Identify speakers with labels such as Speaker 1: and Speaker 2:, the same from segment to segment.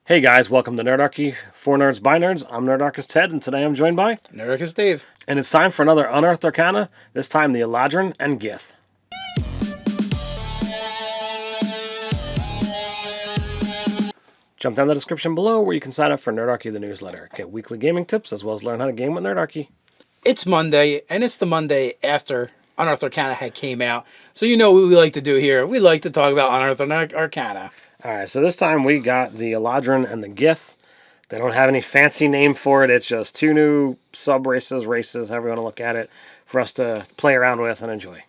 Speaker 1: Hey guys, welcome to Nerdarchy, for nerds by nerds. I'm Nerdarchist Ted, and today I'm joined by...
Speaker 2: Nerdarchy Dave.
Speaker 1: And it's time for another Unearthed Arcana, this time the Eladrin and Gith. Jump down the description below where you can sign up for Nerdarchy the newsletter, get weekly gaming tips, as well as learn how to game with Nerdarchy.
Speaker 2: It's Monday, and it's the Monday after Unearthed Arcana had came out. So you know what we like to do here. We like to talk about Unearthed Arcana.
Speaker 1: Alright, so this time we got the Eladrin and the Gith. They don't have any fancy name for it. It's just two new subraces, races, however you want to look at it, for us to play around with and enjoy.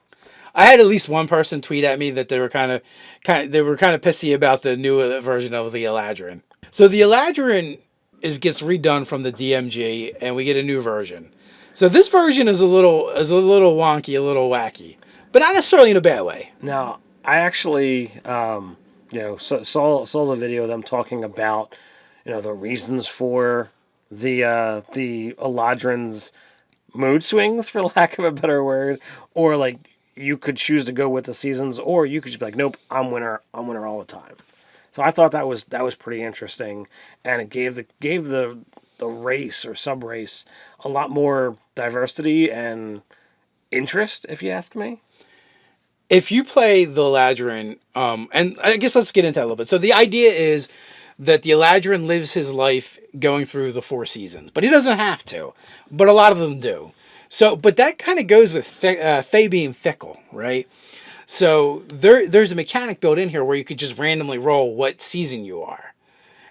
Speaker 2: I had at least one person tweet at me that they were kind of pissy about the new version of the Eladrin. So the Eladrin gets redone from the DMG, and we get a new version. So this version is a little wonky, a little wacky, but not necessarily in a bad way.
Speaker 1: Now, I actually, saw the video of them talking about, the reasons for the Eladrin's mood swings, for lack of a better word, or like you could choose to go with the seasons, or you could just be like, nope, I'm winner all the time. So I thought that was pretty interesting, and it gave the race or subrace a lot more diversity and interest, if you ask me.
Speaker 2: If you play the Eladrin, and I guess let's get into that a little bit. So the idea is that the Eladrin lives his life going through the 4 seasons, but he doesn't have to. But a lot of them do. So, but that kind of goes with Fae being fickle, right? So there's a mechanic built in here where you could just randomly roll what season you are.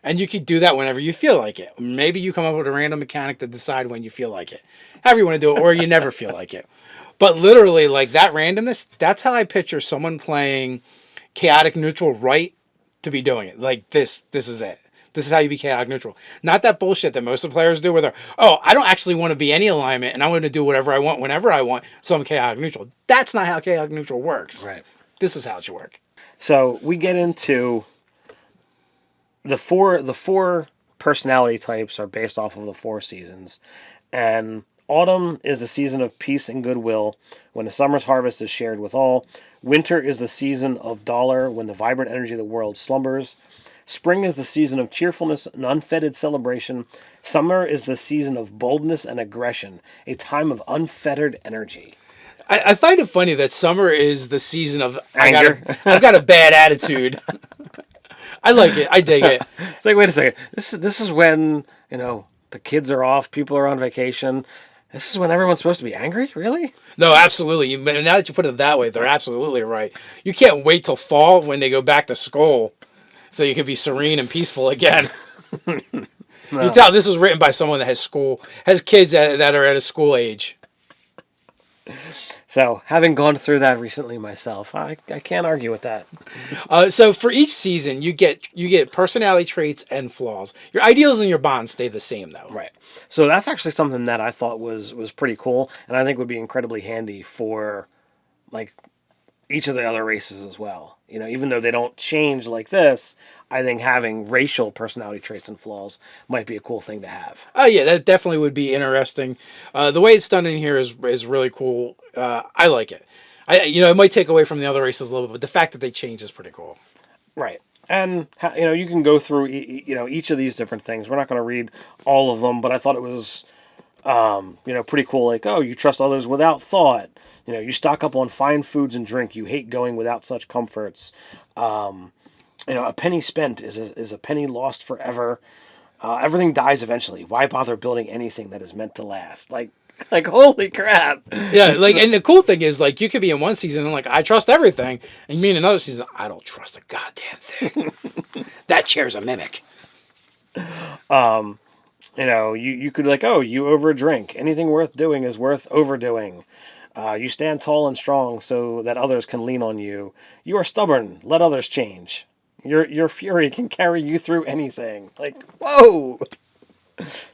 Speaker 2: And you could do that whenever you feel like it. Maybe you come up with a random mechanic to decide when you feel like it. However you want to do it, or you never feel like it. But literally, like that randomness, that's how I picture someone playing chaotic neutral right to be doing it. Like this is it. This is how you be chaotic neutral. Not that bullshit that most of the players do where they're, I don't actually want to be any alignment and I'm going to do whatever I want whenever I want, so I'm chaotic neutral. That's not how chaotic neutral works.
Speaker 1: Right.
Speaker 2: This is how it should work.
Speaker 1: So we get into the four personality types are based off of the 4 seasons. And autumn is the season of peace and goodwill, when the summer's harvest is shared with all. Winter is the season of dollar, when the vibrant energy of the world slumbers. Spring is the season of cheerfulness and unfettered celebration. Summer is the season of boldness and aggression, a time of unfettered energy.
Speaker 2: I find it funny that summer is the season of
Speaker 1: Anger.
Speaker 2: I've got a bad attitude. I like it. I dig it.
Speaker 1: It's like, wait a second. This is when, the kids are off, people are on vacation. This is when everyone's supposed to be angry? Really?
Speaker 2: No, absolutely. Now that you put it that way, they're absolutely right. You can't wait till fall when they go back to school so you can be serene and peaceful again. No. You tell this was written by someone that has kids that are at a school age.
Speaker 1: So, having gone through that recently myself, I can't argue with that.
Speaker 2: So for each season, you get personality traits and flaws. Your ideals and your bonds stay the same, though.
Speaker 1: Right. So that's actually something that I thought was pretty cool, and I think would be incredibly handy for, like, each of the other races as well. Even though they don't change like this, I think having racial personality traits and flaws might be a cool thing to have.
Speaker 2: Oh yeah, that definitely would be interesting. The way it's done in here is really cool. I like it. It might take away from the other races a little bit, but the fact that they change is pretty cool.
Speaker 1: Right. And, you can go through, each of these different things. We're not going to read all of them, but I thought it was, pretty cool. Like, you trust others without thought. You stock up on fine foods and drink. You hate going without such comforts. A penny spent is a penny lost forever. Everything dies eventually. Why bother building anything that is meant to last? Like holy crap.
Speaker 2: Yeah, and the cool thing is, you could be in one season and I trust everything, and you mean another season, I don't trust a goddamn thing. That chair's a mimic.
Speaker 1: You could you overdrink. Anything worth doing is worth overdoing. You stand tall and strong so that others can lean on you. You are stubborn. Let others change. Your fury can carry you through anything. Like, whoa!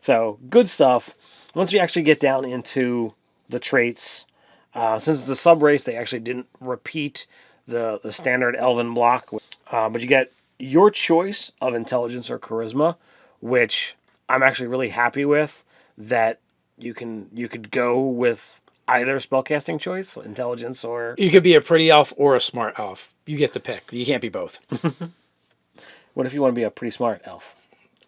Speaker 1: So, good stuff. Once you actually get down into the traits, since it's a subrace, they actually didn't repeat the standard elven block. But you get your choice of intelligence or charisma, which I'm actually really happy with, that you could go with either spellcasting choice, intelligence, or...
Speaker 2: You could be a pretty elf or a smart elf. You get to pick. You can't be both.
Speaker 1: What if you want to be a pretty smart elf?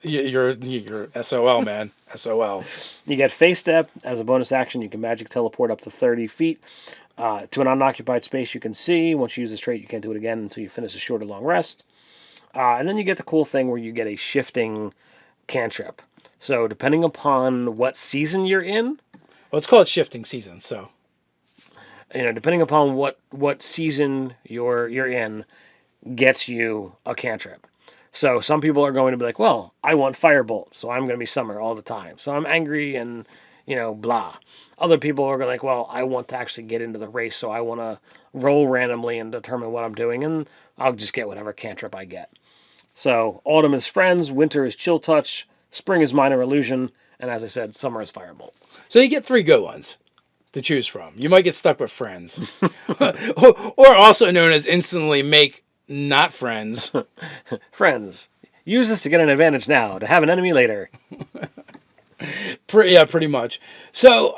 Speaker 2: You're SOL, man. SOL.
Speaker 1: You get Face Step as a bonus action. You can magic teleport up to 30 feet to an unoccupied space you can see. Once you use this trait, you can't do it again until you finish a short or long rest. And then you get the cool thing where you get a shifting cantrip. So depending upon what season you're in,
Speaker 2: Well, it's called shifting season, so.
Speaker 1: depending upon what season you're in, gets you a cantrip. So some people are going to be like, well, I want Firebolt, so I'm going to be summer all the time. So I'm angry and, blah. Other people are going to like, well, I want to actually get into the race, so I want to roll randomly and determine what I'm doing, and I'll just get whatever cantrip I get. So autumn is Friends, winter is Chill Touch, spring is Minor Illusion, and as I said, summer is Firebolt.
Speaker 2: So you get 3 good ones to choose from. You might get stuck with Friends. Or also known as instantly make not friends.
Speaker 1: Friends, use this to get an advantage now, to have an enemy later.
Speaker 2: Pretty much. So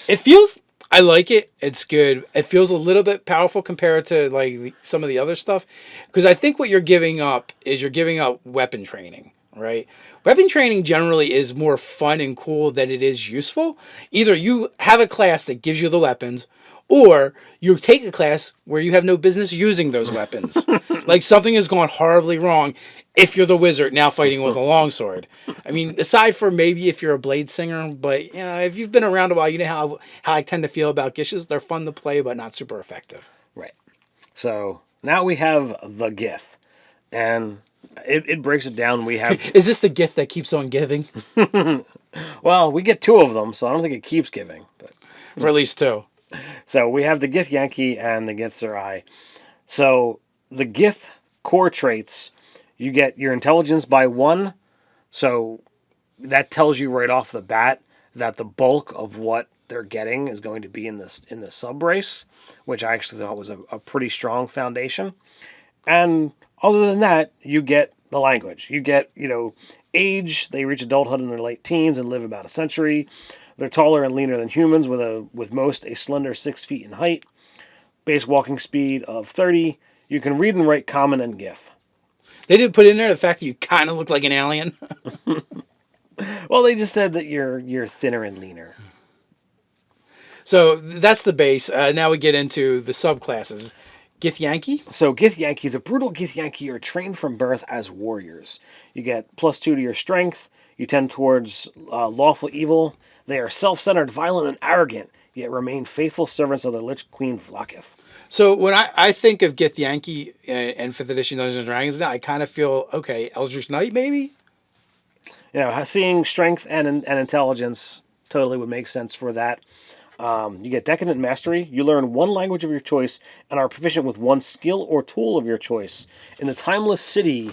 Speaker 2: it feels, I like it. It's good. It feels a little bit powerful compared to like some of the other stuff. Because I think what you're giving up is you're giving up weapon training, right? Weapon training generally is more fun and cool than it is useful. Either you have a class that gives you the weapons, or you take a class where you have no business using those weapons. Like something has gone horribly wrong if you're the wizard now fighting with a longsword. I mean, aside from maybe if you're a blade singer, but if you've been around a while, you know how I tend to feel about Gishes. They're fun to play, but not super effective.
Speaker 1: Right. So now we have the Gith. And it breaks it down. We have...
Speaker 2: Is this the gift that keeps on giving?
Speaker 1: Well, we get 2 of them, so I don't think it keeps giving. But
Speaker 2: For at least 2.
Speaker 1: So we have the Githyanki and the Githzerai. So the Gith core traits, you get your intelligence by 1. So that tells you right off the bat that the bulk of what they're getting is going to be in the subrace, which I actually thought was a pretty strong foundation. And other than that, you get the language. You get, age. They reach adulthood in their late teens and live about a century. They're taller and leaner than humans, with most a slender 6 feet in height. Base walking speed of 30. You can read and write Common and Gith.
Speaker 2: They did put in there the fact that you kind of look like an alien.
Speaker 1: Well, they just said that you're thinner and leaner.
Speaker 2: So that's the base. Now we get into the subclasses. Githyanki?
Speaker 1: So Githyanki, the brutal Githyanki are trained from birth as warriors. You get +2 to your strength. You tend towards lawful evil. They are self-centered, violent, and arrogant, yet remain faithful servants of the Lich Queen Vlaakith.
Speaker 2: So when I think of Githyanki and 5th edition Dungeons and Dragons now, I kind of feel, okay, Eldritch Knight maybe?
Speaker 1: Seeing strength and intelligence totally would make sense for that. You get Decadent Mastery. You learn 1 language of your choice and are proficient with 1 skill or tool of your choice. In the timeless city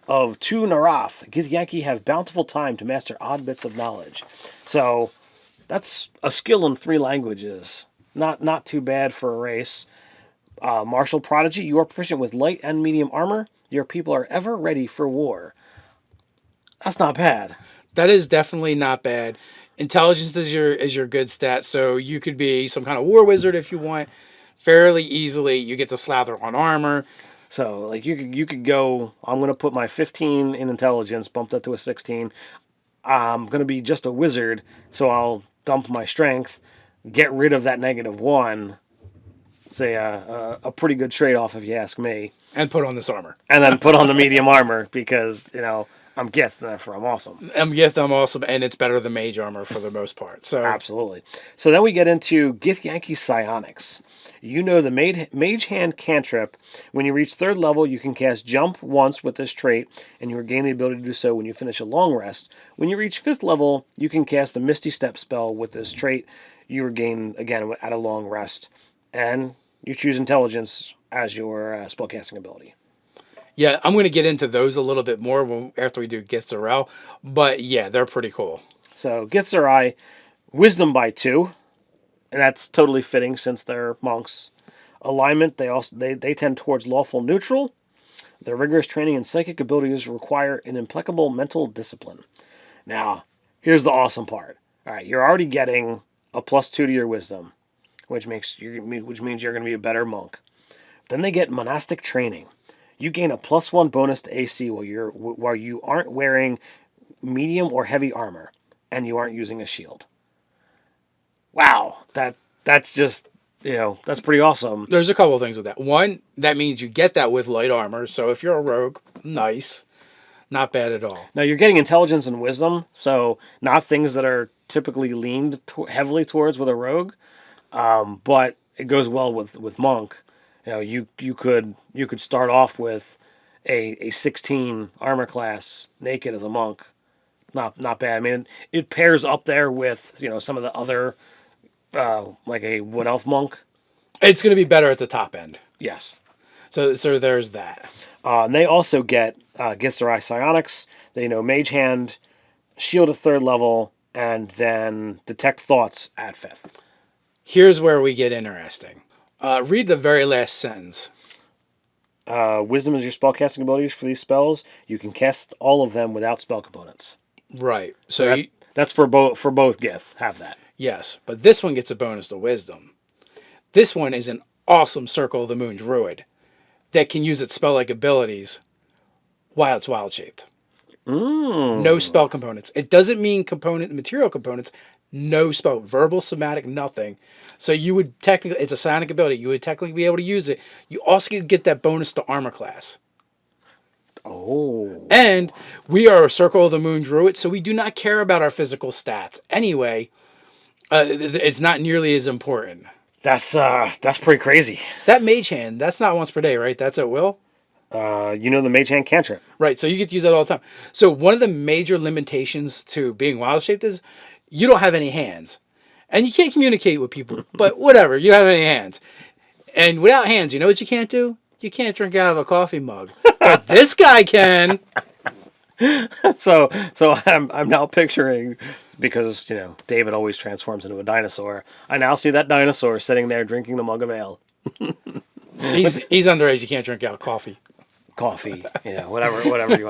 Speaker 1: of Tu Narath, Githyanki have bountiful time to master odd bits of knowledge. So that's a skill in 3 languages. Not too bad for a race. Martial Prodigy, you are proficient with light and medium armor. Your people are ever ready for war. That's not bad.
Speaker 2: That is definitely not bad. Intelligence is your good stat, so you could be some kind of war wizard if you want. Fairly easily, you get to slather on armor.
Speaker 1: So, like, you could go, I'm going to put my 15 in intelligence, bumped up to a 16. I'm going to be just a wizard, so I'll dump my strength, get rid of that -1. Say a pretty good trade-off, if you ask me.
Speaker 2: And put on this armor.
Speaker 1: And then put on the medium armor, because, I'm Gith, therefore I'm awesome.
Speaker 2: I'm Gith, I'm awesome, and it's better than mage armor for the most part. So
Speaker 1: absolutely. So then we get into Githyanki Psionics. You know the Mage Hand cantrip. When you reach 3rd level, you can cast Jump once with this trait, and you regain the ability to do so when you finish a long rest. When you reach 5th level, you can cast the Misty Step spell with this trait. You regain, again, at a long rest. And you choose Intelligence as your spellcasting ability.
Speaker 2: Yeah, I'm going to get into those a little bit more after we do Githzerai. But yeah, they're pretty cool.
Speaker 1: So Githzerai, Wisdom by 2. And that's totally fitting since they're monks. Alignment, they tend towards lawful neutral. Their rigorous training and psychic abilities require an impeccable mental discipline. Now, here's the awesome part. All right, you're already getting a +2 to your wisdom, which means you're going to be a better monk. Then they get monastic training. You gain a +1 bonus to AC while you aren't wearing medium or heavy armor, and you aren't using a shield. Wow, that's just that's pretty awesome.
Speaker 2: There's a couple of things with that. One, that means you get that with light armor. So if you're a rogue, nice, not bad at all.
Speaker 1: Now you're getting intelligence and wisdom, so not things that are typically leaned heavily towards with a rogue, but it goes well with monk. You could start off with a 16 armor class naked as a monk. Not bad. I mean, it pairs up there with some of the other like a wood elf monk.
Speaker 2: It's going to be better at the top end.
Speaker 1: Yes.
Speaker 2: So there's that.
Speaker 1: And they also get Githzerai psionics. They know Mage Hand, Shield at 3rd level, and then Detect Thoughts at 5th.
Speaker 2: Here's where we get interesting. Read the very last sentence.
Speaker 1: Wisdom is your spellcasting abilities for these spells. You can cast all of them without spell components.
Speaker 2: Right. So
Speaker 1: that's for both Gith. Have that.
Speaker 2: Yes, but this one gets a bonus to wisdom. This one is an awesome Circle of the Moon druid that can use its spell-like abilities while it's wild-shaped. No spell components. It doesn't mean material components. No spell. Verbal, somatic, nothing. So you would technically, it's a psionic ability. You would technically be able to use it. You also get that bonus to armor class.
Speaker 1: Oh.
Speaker 2: And we are a Circle of the Moon druid, so we do not care about our physical stats. Anyway, it's not nearly as important.
Speaker 1: That's pretty crazy.
Speaker 2: That Mage Hand, that's not once per day, right? That's at will?
Speaker 1: The Mage Hand cantrip.
Speaker 2: Right, so you get to use that all the time. So one of the major limitations to being wild-shaped is you don't have any hands. And you can't communicate with people, but whatever, you don't have any hands. And without hands, you know what you can't do? You can't drink out of a coffee mug. But this guy can.
Speaker 1: So I'm now picturing, because David always transforms into a dinosaur. I now see that dinosaur sitting there drinking the mug of ale.
Speaker 2: He's underage. You can't drink out coffee.
Speaker 1: Coffee, whatever you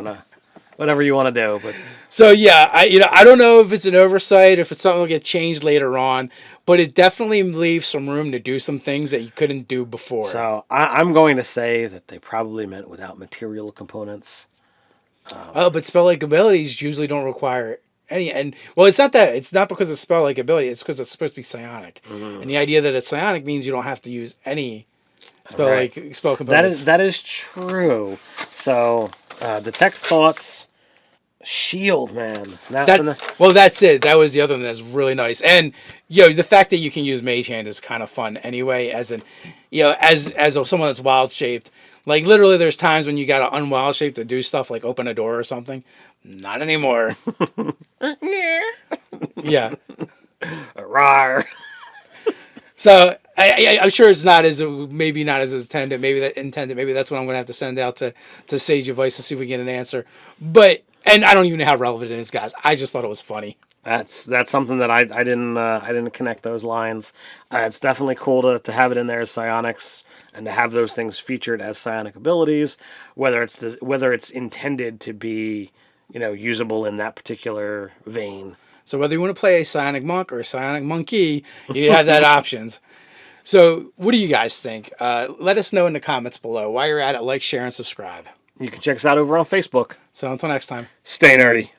Speaker 1: want to do. But
Speaker 2: so yeah, I don't know if it's an oversight, if it's something that'll get changed later on, but it definitely leaves some room to do some things that you couldn't do before.
Speaker 1: So I'm going to say that they probably meant without material components.
Speaker 2: But spell-like abilities usually don't require any. And well, it's not because it's spell-like ability. It's because it's supposed to be psionic. Mm-hmm. And the idea that it's psionic means you don't have to use any spell components.
Speaker 1: That is true. So Detect Thoughts, Shield, man.
Speaker 2: That's it. That was the other one that's really nice. And the fact that you can use Mage Hand is kind of fun anyway. As someone that's wild shaped. Like, literally, there's times when you got to unwild shape to do stuff like open a door or something. Not anymore. Yeah.
Speaker 1: Rawr.
Speaker 2: So, I'm sure it's maybe not as intended. Maybe that's what I'm going to have to send out to Sage Advice to see if we get an answer. And I don't even know how relevant it is, guys. I just thought it was funny.
Speaker 1: That's something that I didn't connect those lines. It's definitely cool to have it in there as psionics and to have those things featured as psionic abilities, whether it's intended to be usable in that particular vein.
Speaker 2: So whether you want to play a psionic monk or a psionic monkey, you have that options. So what do you guys think? Let us know in the comments below. While you're at it, like, share, and subscribe.
Speaker 1: You can check us out over on Facebook.
Speaker 2: So until next time,
Speaker 1: stay nerdy.